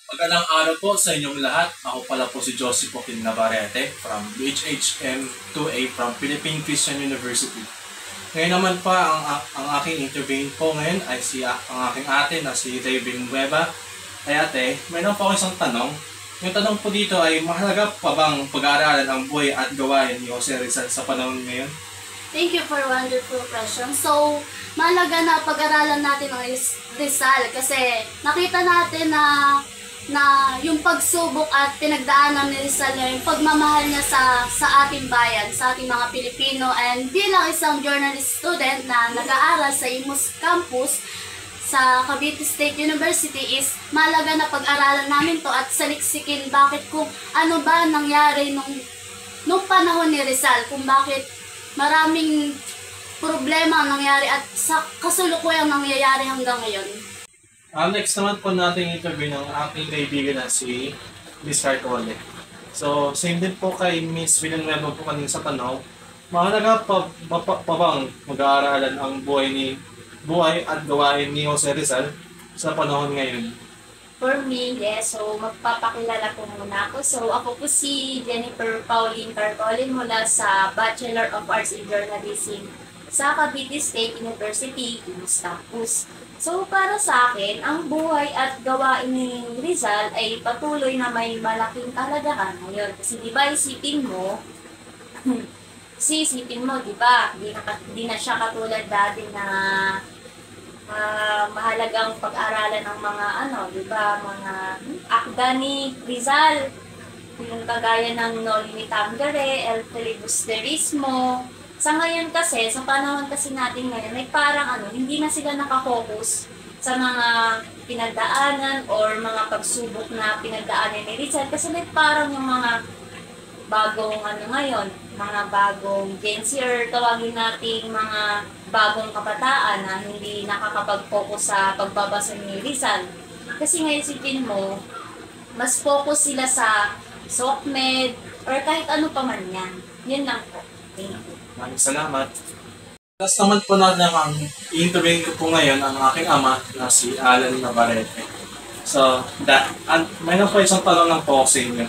Magandang araw po sa inyong lahat. Ako pala po si Joseph Joaquin Navarrete from BHHM 2A from Philippine Christian University. Ngayon naman pa, ang aking interviewin po ngayon ay ang aking ate na si Raven Nueva. Ay ate, mayroon po ako isang tanong. Yung tanong po dito ay mahalaga pa bang pag-aaralan ang buhay at gawain ni Jose Rizal sa panahon ngayon? Thank you for a wonderful question. So, mahalaga na pag-aralan natin ang Rizal kasi nakita natin na yung pagsubok at pinagdaanan ni Rizal niya, yung pagmamahal niya sa ating bayan, sa ating mga Pilipino, and bilang isang journalist student na nag-aaral sa Imus Campus sa Cavite State University is mahalaga na pag-aralan namin to at saliksikin bakit kung ano ba nangyari nung panahon ni Rizal, kung bakit maraming problema ang nangyari at sa kasulukuyang nangyayari hanggang ngayon. Next naman po natin interview ng aking kaibigan na si Miss Carcole. So, same din po kay Miss Villanueva po kanina sa tanong, mahalaga pa bang mag-aaralan ang buhay at gawain ni Jose Rizal sa panahon ngayon? For me, yes. So, magpapakilala po muna ako. So, ako po si Jennifer Pauline Carcole mula sa Bachelor of Arts in Journalism sa Cavite State University, Imus Campus. So, para sa akin, ang buhay at gawain ni Rizal ay patuloy na may malaking kahalagahan ngayon. Kasi di ba isipin mo, di ba, di na siya katulad dati na mahalagang pag-aralan ng mga di ba, mga akda ni Rizal, yung kagaya ng Noli Me Tangere, El Filibusterismo. Sa ngayon kasi, sa panahon kasi natin ngayon, ay parang hindi na sila nakafocus sa mga pinagdaanan or mga pagsubok na pinagdaanan ni Rizal kasi may parang yung mga bagong ngayon, mga bagong Gen Z or tawagin natin mga bagong kabataan na hindi nakakapag-focus sa pagbabasa ni Rizal. Kasi ngayon isipin mo, mas focus sila sa SOCMED or kahit ano pa man yan. Yun lang po. Thank you. Maraming salamat. Last naman po natin ang i-interviewin ko po ngayon ang aking ama na si Alan Navarrete. So, mayroon po isang tanong lang po sa inyo.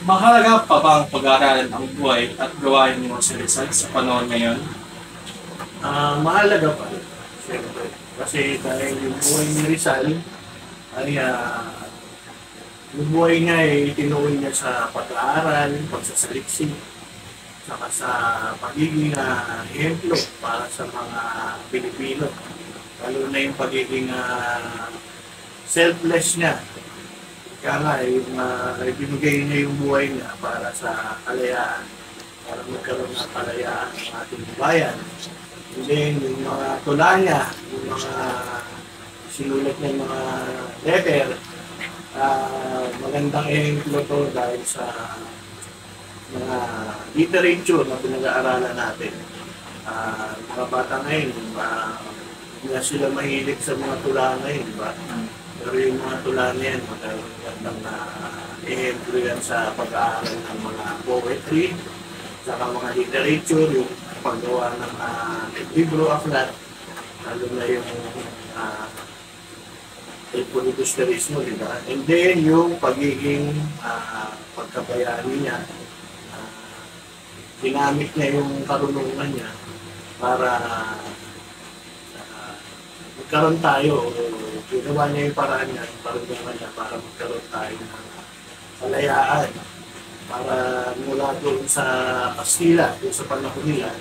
Mahalaga pa bang pag-aaralan ang buhay at gawain ni Jose Rizal sa panahon ngayon? Mahalaga pa rin. Siyempre. Kasi dahil yung buhay ni Rizal ay yung buhay niya ay tinuloy niya sa pag-aaral, pagsasaliksik, saka sa pagiging ehemplo para sa mga Pilipino. Lalo na yung pagiging selfless niya. Kaya nga, ibinigay niya yung buhay niya para sa kalayaan, para magkaroon ng kalayaan ng ating bayan. And then, yung mga tula niya, yung mga sinulat niya mga letter, magandang ehemplo to dahil sa mga literature na pinag-aaralan natin. Mga bata ngayon, hindi na sila mahilig sa mga tula ngayon, di ba? Pero yung mga tula na yan, magandang ehemplo yan sa pag-aaral ng mga poetry, saka mga literature, yung paggawa ng libro, aklat, lalo na yung Filibusterismo, di ba? And then yung pagiging pagkabayani niya, ginamit niya yung karunungan niya para magkaroon tayo, ginawa niya yung paraan niya, yung karunungan niya para magkaroon tayo ng kalayaan, para mula doon sa Kastila, doon sa panahon nila,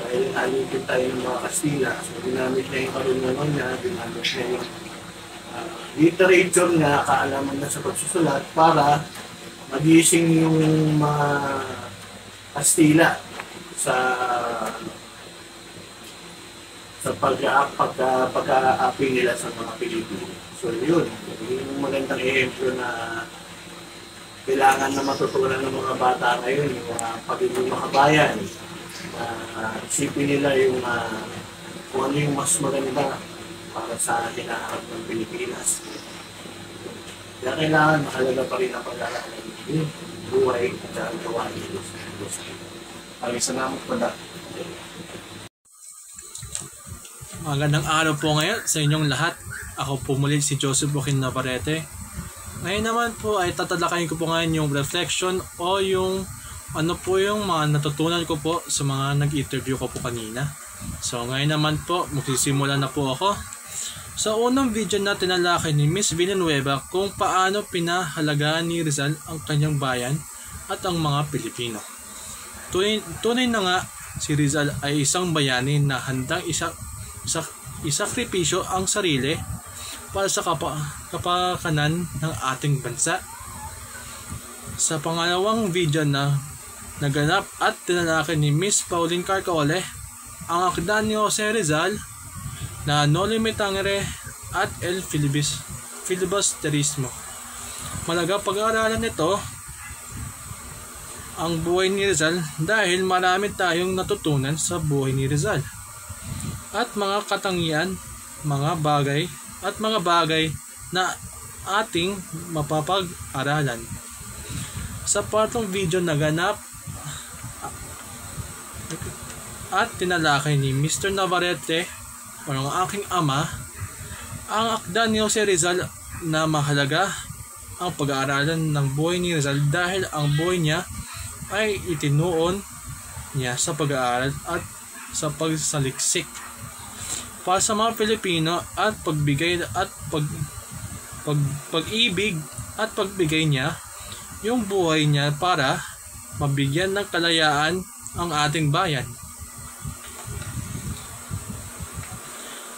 dahil halipin tayo ng mga Kastila, so ginamit niya yung karunungan niya, ginamit niya yung literature niya, kaalaman na sa pagsusulat para magising yung mga Kastila sa pag-aapi nila sa mga Pilipino. So yun, yung magandang ehemplo na kailangan na matutunan ng mga bata ngayon, yung pagiging makabayan, isipin nila yung kung ano yung mas maganda para sa hinaharap ng Pilipinas. Kaya kailangan mahalaga pa rin ang pag-aaralan yung buhay at gawain nila. Maraming salamat po na. Magandang araw po ngayon sa inyong lahat. Ako po muli si Joseph Joaquin Navarrete Ngayon naman po ay tatalakayin ko po ngayon yung reflection o yung ano po yung mga natutunan ko po sa mga nag-interview ko po kanina. So ngayon naman po, magsisimula na po ako. Sa unang video na tinalakay ni Miss Villanueva kung paano pinahalagaan ni Rizal ang kanyang bayan at ang mga Pilipino. Tunay na nga si Rizal ay isang bayani na handang isakripisyo ang sarili para sa kapakanan ng ating bansa. Sa pangalawang video na naganap at tinalakay ni Miss Pauline Carcole ang akda ni Jose Rizal na No Limit Tangere at El Filibusterismo. Malaga pag-aaralan nito ang buhay ni Rizal dahil marami tayong natutunan sa buhay ni Rizal at mga katangian, mga bagay na ating mapapag-aralan. Sa patong video naganap at tinalakay ni Mr. Navarrete o ng aking ama ang akda ni Jose Rizal na mahalaga ang pag-aaralan ng buhay ni Rizal dahil ang buhay niya ay itinuon niya sa pag-aaral at sa pagsaliksik para sa mga Pilipino at pagbigay at pag-ibig at pagbigay niya yung buhay niya para mabigyan ng kalayaan ang ating bayan.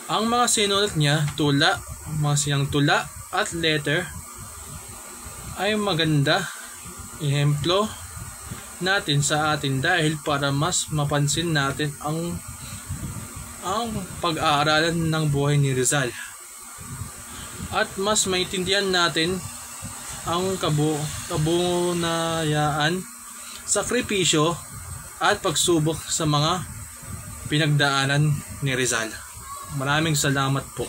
Ang mga sinulat niya, mga siyang tula at letter ay maganda ehemplo natin sa atin dahil para mas mapansin natin ang pag-aaralan ng buhay ni Rizal at mas maintindihan natin ang kabunayaan, sakripisyo at pagsubok sa mga pinagdaanan ni Rizal. Maraming salamat po.